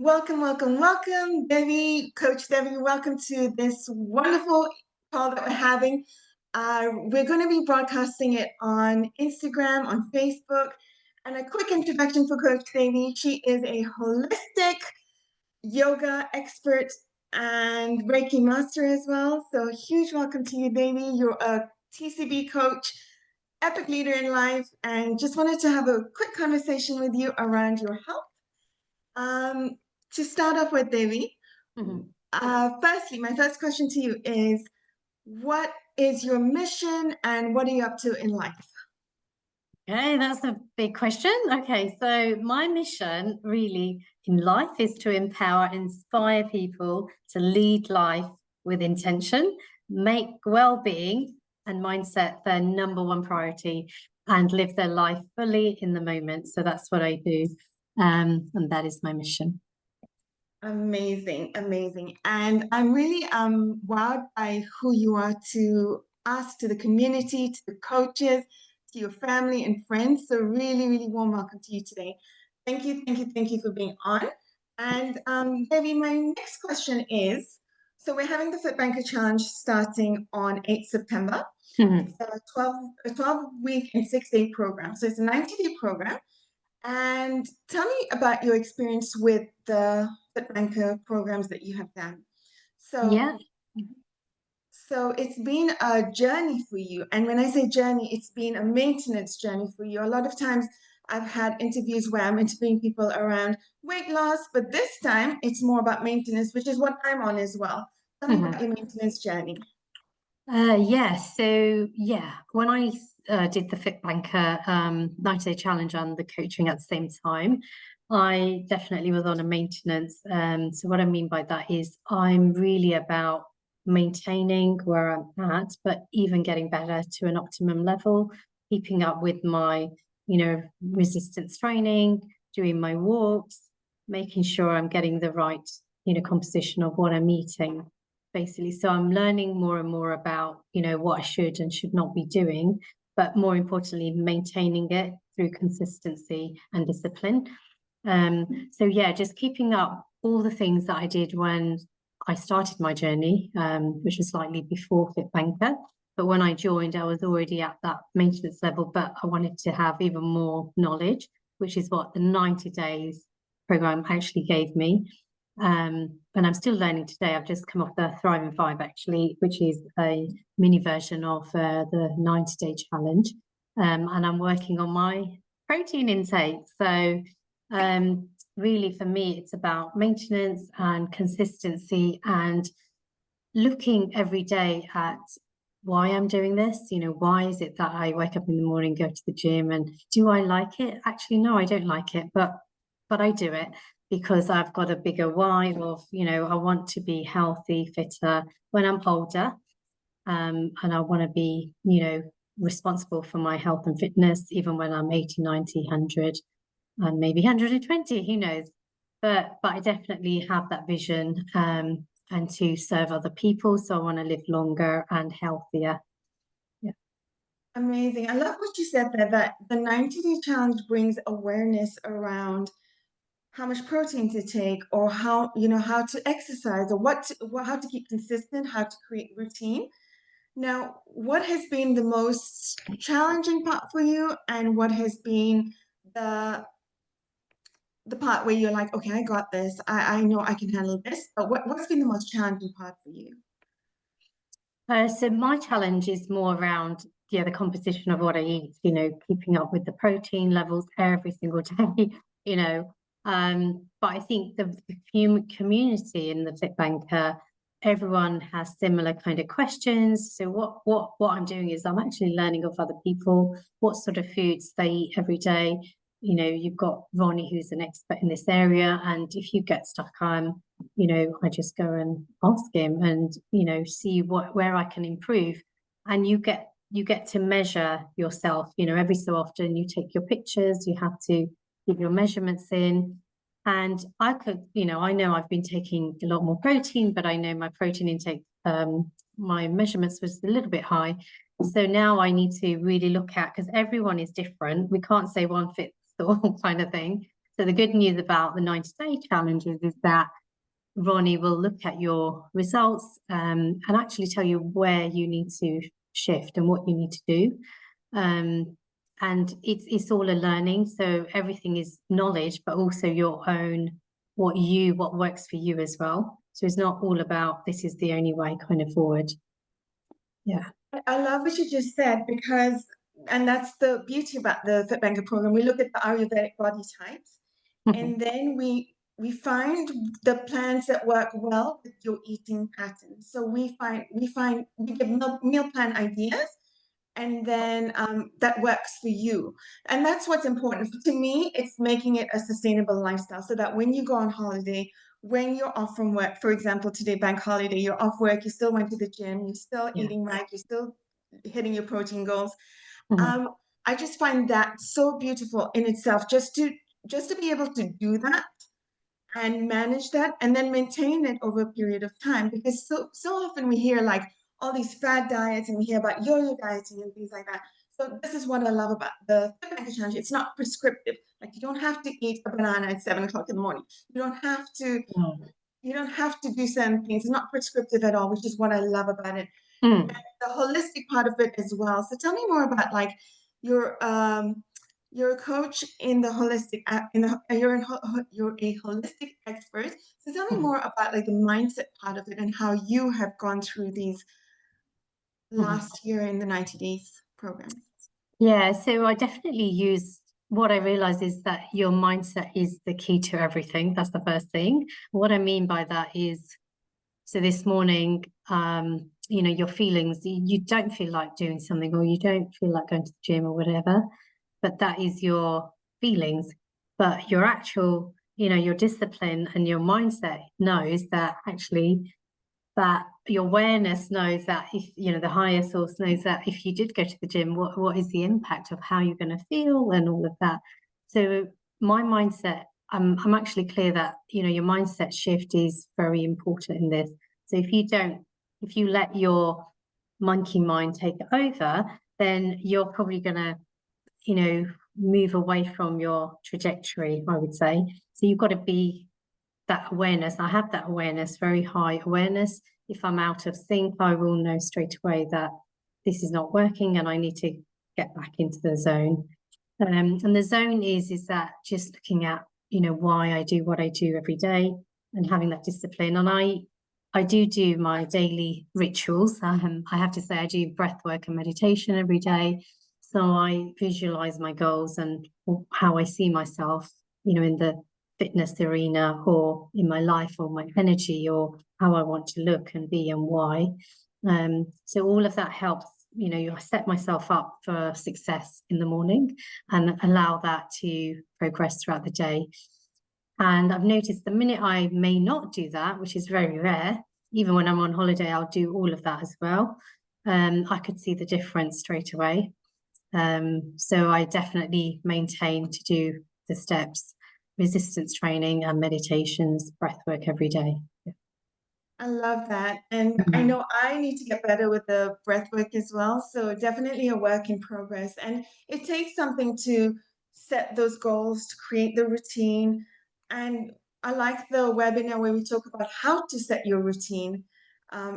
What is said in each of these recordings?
Welcome, welcome, welcome, Devi, Coach Devi. Welcome to this wonderful call that we're having. We're going to be broadcasting it on Instagram, on Facebook. And a quick introduction for Coach Devi. She is a holistic yoga expert and Reiki master as well. So a huge welcome to you, Devi. You're a TCB coach, epic leader in life, and just wanted to have a quick conversation with you around your health. To start off with, Devi, firstly, my first question to you is, what is your mission and what are you up to in life? Okay, that's a big question. Okay, so my mission really in life is to empower and inspire people to lead life with intention, make well-being and mindset their number one priority, and live their life fully in the moment. So that's what I do, and that is my mission. Amazing, amazing. And I'm really wowed by who you are to us, to the community, to the coaches, to your family and friends. So really, really warm welcome to you today. Thank you, thank you, thank you for being on. And Devi, my next question is, so we're having the FITBANKER Challenge starting on 8th September. It's a 12-week and 6-day program. So it's a 90-day program. And tell me about your experience with the FITBANKER programs that you have done. So it's been a journey for you. And when I say journey, it's been a maintenance journey for you. A lot of times I've had interviews where I'm interviewing people around weight loss, but this time it's more about maintenance, which is what I'm on as well. Tell me about your maintenance journey. When I did the FITBANKER 90-day challenge and the coaching at the same time, I definitely was on a maintenance. So what I mean by that is I'm really about maintaining where I'm at, but even getting better to an optimum level, keeping up with my, resistance training, doing my walks, making sure I'm getting the right, composition of what I'm eating. Basically, so I'm learning more and more about what I should and should not be doing, but more importantly maintaining it through consistency and discipline. Just keeping up all the things that I did when I started my journey, which was slightly before FITBANKER, but when I joined I was already at that maintenance level, but I wanted to have even more knowledge, which is what the 90 days program actually gave me. And I'm still learning today. I've just come off the Thriving 5 actually, which is a mini version of the 90-day challenge. And I'm working on my protein intake. So really for me, it's about maintenance and consistency and looking every day at why I'm doing this. Why is it that I wake up in the morning, go to the gym, and do I like it? Actually, no, I don't like it, but I do it because I've got a bigger why of, I want to be healthy, fitter when I'm older. And I want to be, responsible for my health and fitness, even when I'm 80, 90, 100, and maybe 120, who knows? But I definitely have that vision and to serve other people. So I want to live longer and healthier. Yeah. Amazing. I love what you said there, that the 90-day challenge brings awareness around how much protein to take, or how to exercise, or how to keep consistent, how to create routine. Now, what has been the most challenging part for you, and what has been the part where you're like, okay, I got this, I know I can handle this, but what's been the most challenging part for you? So my challenge is more around the composition of what I eat, keeping up with the protein levels every single day, but I think the community in the FITBANKER, everyone has similar kind of questions. So what I'm doing is I'm actually learning of other people, what sort of foods they eat every day. You've got Ronnie, who's an expert in this area, and if you get stuck, I just go and ask him and see where I can improve. And you get to measure yourself. Every so often you take your pictures, you have to give your measurements in. And I could, I know I've been taking a lot more protein, but I know my protein intake, my measurements was a little bit high. So now I need to really look at, because everyone is different. We can't say one fits all kind of thing. So the good news about the 90-day challenges is that Ronnie will look at your results and actually tell you where you need to shift and what you need to do. And it's all a learning. So everything is knowledge, but also your own, what works for you as well. So it's not all about this is the only way kind of forward. Yeah. I love what you just said because, and that's the beauty about the FitBanker program. We look at the Ayurvedic body types, and then we find the plans that work well with your eating pattern. So we give meal plan ideas, and then that works for you. And that's what's important. To me, it's making it a sustainable lifestyle so that when you go on holiday, when you're off from work, for example, today, bank holiday, you're off work, you still went to the gym, you're still Yeah. eating right, you're still hitting your protein goals. Mhm. I just find that so beautiful in itself, just to be able to do that and manage that and then maintain it over a period of time, because so often we hear like all these fad diets and we hear about yo-yo dieting and things like that. So this is what I love about the FitBanker challenge. It's not prescriptive. Like you don't have to eat a banana at 7 o'clock in the morning. You don't have to Mm. you don't have to do certain things. It's not prescriptive at all, which is what I love about it. Mm. The holistic part of it as well. So tell me more about like your you're a coach in the holistic you're a holistic expert. So tell me Mhm. more about like the mindset part of it and how you have gone through these Mhm. last year in the 90 days programs. Yeah, so I definitely use what I realize is that your mindset is the key to everything. That's the first thing. What I mean by that is, so this morning, your feelings, you don't feel like doing something or you don't feel like going to the gym or whatever, but that is your feelings. But your actual, your discipline and your mindset knows that actually that your awareness knows that if the higher source knows that if you did go to the gym, what is the impact of how you're going to feel and all of that. So my mindset, I'm actually clear that your mindset shift is very important in this. So if you let your monkey mind take over, then you're probably going to move away from your trajectory, I would say. So you've got to be that awareness. I have that awareness, very high awareness. If I'm out of sync, I will know straight away that this is not working and I need to get back into the zone. And the zone is that just looking at, why I do what I do every day and having that discipline. And I do my daily rituals. I have to say I do breath work and meditation every day. So I visualize my goals and how I see myself, in the fitness arena or in my life or my energy or how I want to look and be and why. So all of that helps, I set myself up for success in the morning and allow that to progress throughout the day. And I've noticed the minute I may not do that, which is very rare, even when I'm on holiday, I'll do all of that as well. I could see the difference straight away. So I definitely maintain to do the steps, resistance training and meditations, breath work every day. I love that. And I Mhm. know I need to get better with the breath work as well. So definitely a work in progress. And it takes something to set those goals, to create the routine. And I like the webinar where we talk about how to set your routine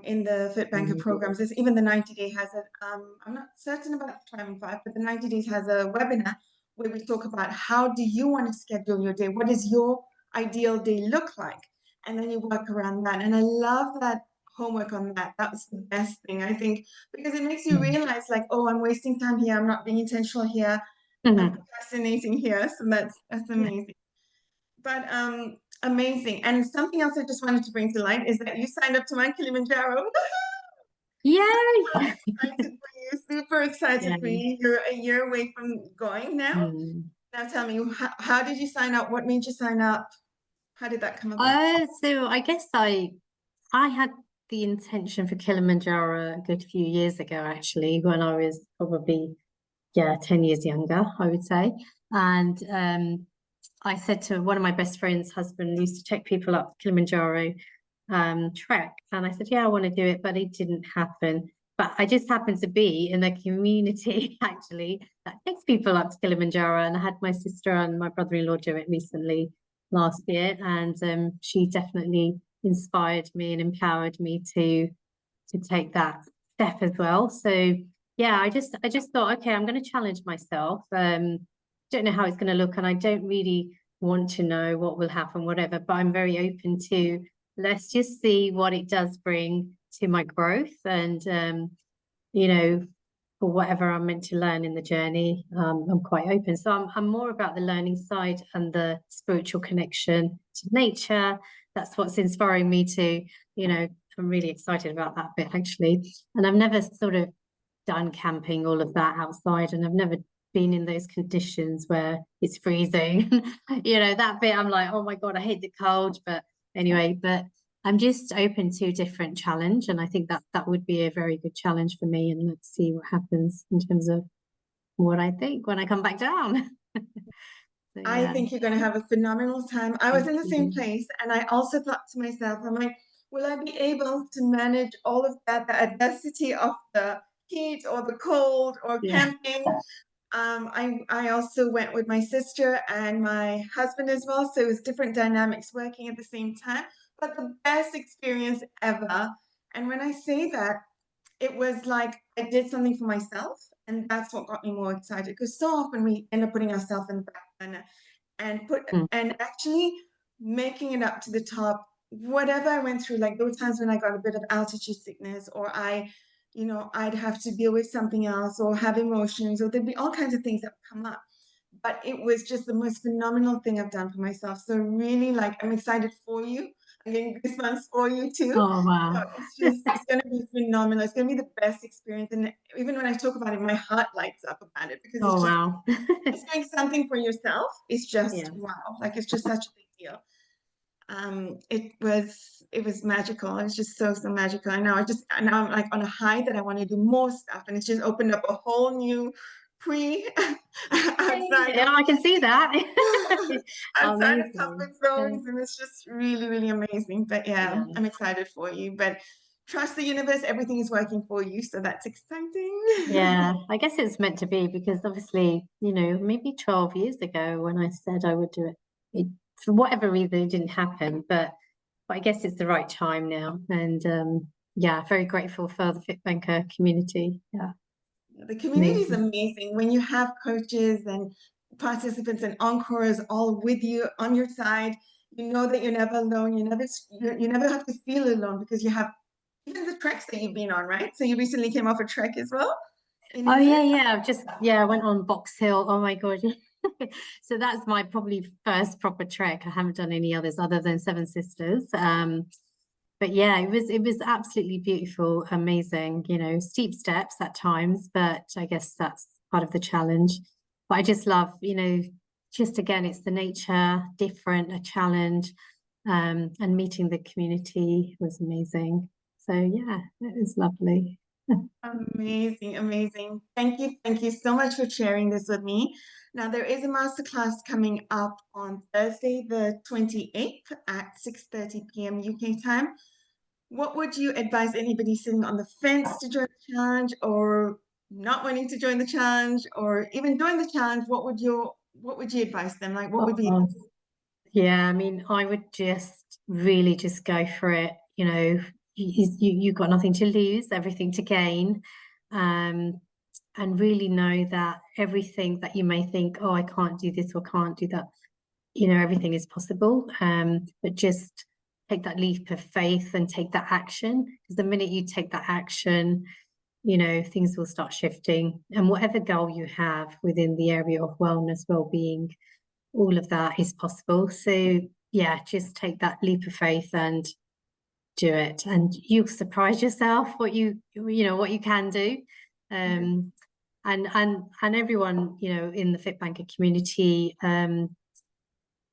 in the FitBanker programs. There's even the 90 day has it. I'm not certain about the time and five, but the 90 days has a webinar where we talk about how do you want to schedule your day? What does your ideal day look like? And then you work around that. And I love that homework on that. That's the best thing, I think, because it makes you realize, like, oh, I'm wasting time here. I'm not being intentional here. I'm Mhm. procrastinating here. So that's amazing. But amazing. And something else I just wanted to bring to light is that you signed up to my Kilimanjaro. Yay! Excited for you. Super excited for Yay. you. You're a year away from going now. Mm. Now tell me, how did you sign up? What made you sign up? How did that come about? So I guess I had the intention for Kilimanjaro a good few years ago, actually, when I was probably 10 years younger, I would say. And I said to one of my best friends' husband, who used to take people up Kilimanjaro trek, and I said, yeah, I want to do it, but it didn't happen. but I just happened to be in a community actually that takes people up to Kilimanjaro, and I had my sister and my brother-in-law do it recently last year, and she definitely inspired me and empowered me to take that step as well. So yeah, I just thought, okay, I'm going to challenge myself. Don't know how it's going to look, and I don't really want to know what will happen, whatever, but I'm very open to, let's just see what it does bring to my growth, and you know, for whatever I'm meant to learn in the journey, I'm quite open. So I'm more about the learning side and the spiritual connection to nature. That's what's inspiring me to, I'm really excited about that bit actually. And I've never sort of done camping, all of that outside, and I've never been in those conditions where it's freezing. That bit I'm like, oh my God, I hate the cold. But anyway, but I'm just open to different challenge, and I think that would be a very good challenge for me. And let's see what happens in terms of what I think when I come back down. So I yeah, think you're going to have a phenomenal time. I was thank in the same you. place, and I also thought to myself, I'm like, will I be able to manage all of that, the adversity of the heat or the cold or Yeah. camping? I also went with my sister and my husband as well, so it was different dynamics working at the same time, but the best experience ever. And when I say that, it was like I did something for myself, and that's what got me more excited. Because so often we end up putting ourselves in the back burner Mm. and actually making it up to the top. Whatever I went through, like those times when I got a bit of altitude sickness, or I'd have to deal with something else, or have emotions, or there'd be all kinds of things that would come up. But it was just the most phenomenal thing I've done for myself. So really, like, I'm excited for you. I'm getting goosebumps for you too. Oh So wow. it's going to be phenomenal. It's going to be the best experience. And even when I talk about it, my heart lights up about it, because Oh it's just, wow. it's doing something for yourself. It's just Yeah. wow. Like, it's just such a big deal. It was magical. It was just so magical. I know. Now I'm like on a high that I want to do more stuff, and it's just opened up a whole new pre outside Yeah, of I can see that. outside of Amazing. comfort zones, and it's just really amazing. But yeah, Yeah. I'm excited for you. But trust the universe, everything is working for you, so that's exciting. Yeah, I guess it's meant to be, because obviously, maybe 12 years ago when I said I would do it, for whatever reason, it didn't happen. But I guess it's the right time now. And yeah, very grateful for the FitBanker community. Yeah, The community is amazing. amazing when you have coaches and participants and encores all with you on your side. You know that you're never alone. You never have to feel alone, because you have even the treks that you've been on, right? So you recently came off a trek as well in Oh England. yeah. I went on Box Hill. Oh my God. So that's my probably first proper trek. I haven't done any others other than Seven Sisters. But yeah, it was absolutely beautiful, amazing, steep steps at times, but I guess that's part of the challenge. But I just love, just again, it's the nature, different, a challenge, and meeting the community was amazing. So yeah, it was lovely. Amazing. Thank you so much for sharing this with me. Now, there is a masterclass coming up on Thursday, the 28th at 6:30 p.m. UK time. What would you advise anybody sitting on the fence to join the challenge, or not wanting to join the challenge, or even join the challenge? What would you advise them? Like, what would be? Oh, yeah, I mean, I would just really just go for it. You've got nothing to lose, everything to gain. Um, and really know that everything that you may think, oh, I can't do this or can't do that, everything is possible. But just take that leap of faith and take that action. Because the minute you take that action, things will start shifting. And whatever goal you have within the area of wellness, well-being, all of that is possible. So yeah, just take that leap of faith and do it, and you'll surprise yourself what you can do. um and everyone in the FitBanker community,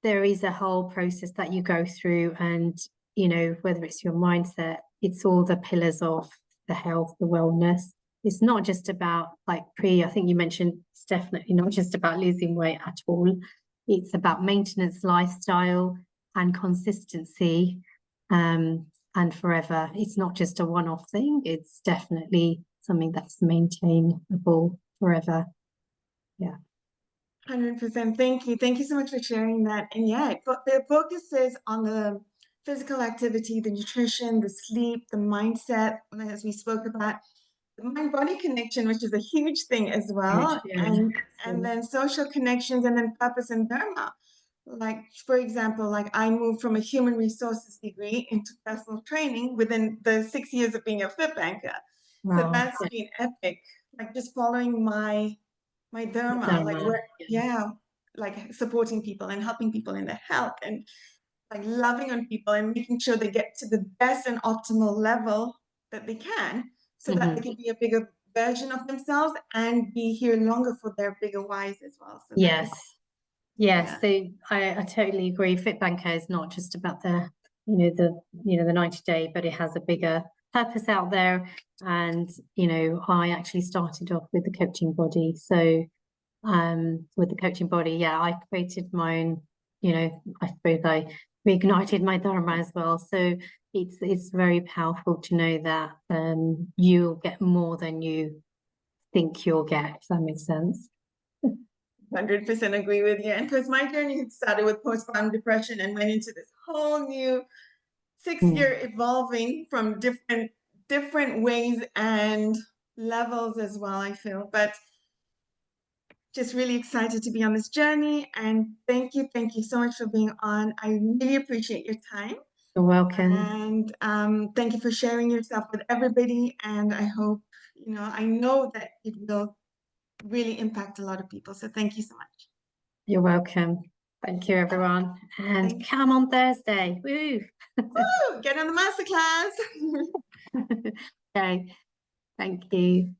there is a whole process that you go through, and whether it's your mindset, it's all the pillars of the health, the wellness. It's not just about, like, I think you mentioned, it's definitely not just about losing weight at all. It's about maintenance, lifestyle, and consistency, and forever. It's not just a one-off thing. It's definitely something that's maintainable forever. Yeah. 100%. Thank you. Thank you so much for sharing that. And yeah, the focus is on the physical activity, the nutrition, the sleep, the mindset, as we spoke about, the mind-body connection, which is a huge thing as well, Huge, yeah. and then social connections, and then purpose and dharma. Like, for example, like I moved from a human resources degree into personal training within the 6 years of being a fit banker. So Wow. that's been epic. Like just following my dharma, like Dharma, where, yeah, like supporting people and helping people in their health and like loving on people and making sure they get to the best and optimal level that they can so that they can be a bigger version of themselves and be here longer for their bigger whys as well. So that's Yes. Yes, yeah. so I totally agree. FitBanker is not just about the, the 90-day, but it has a bigger purpose out there. And, I actually started off with the coaching body. So with the coaching body, yeah, I created my own, I suppose I reignited my dharma as well. So it's very powerful to know that you'll get more than you think you'll get, if that makes sense. 100% agree with you. And because my journey had started with postpartum depression and went into this whole new 6 year evolving from different ways and levels as well, I feel. But just really excited to be on this journey. And thank you so much for being on. I really appreciate your time. You're welcome. And thank you for sharing yourself with everybody. And I hope, I know that it will really impact a lot of people. So thank you so much. You're welcome. Thank you, everyone. And come on Thursday. Woo! Woo! Get on the masterclass. Okay. Thank you.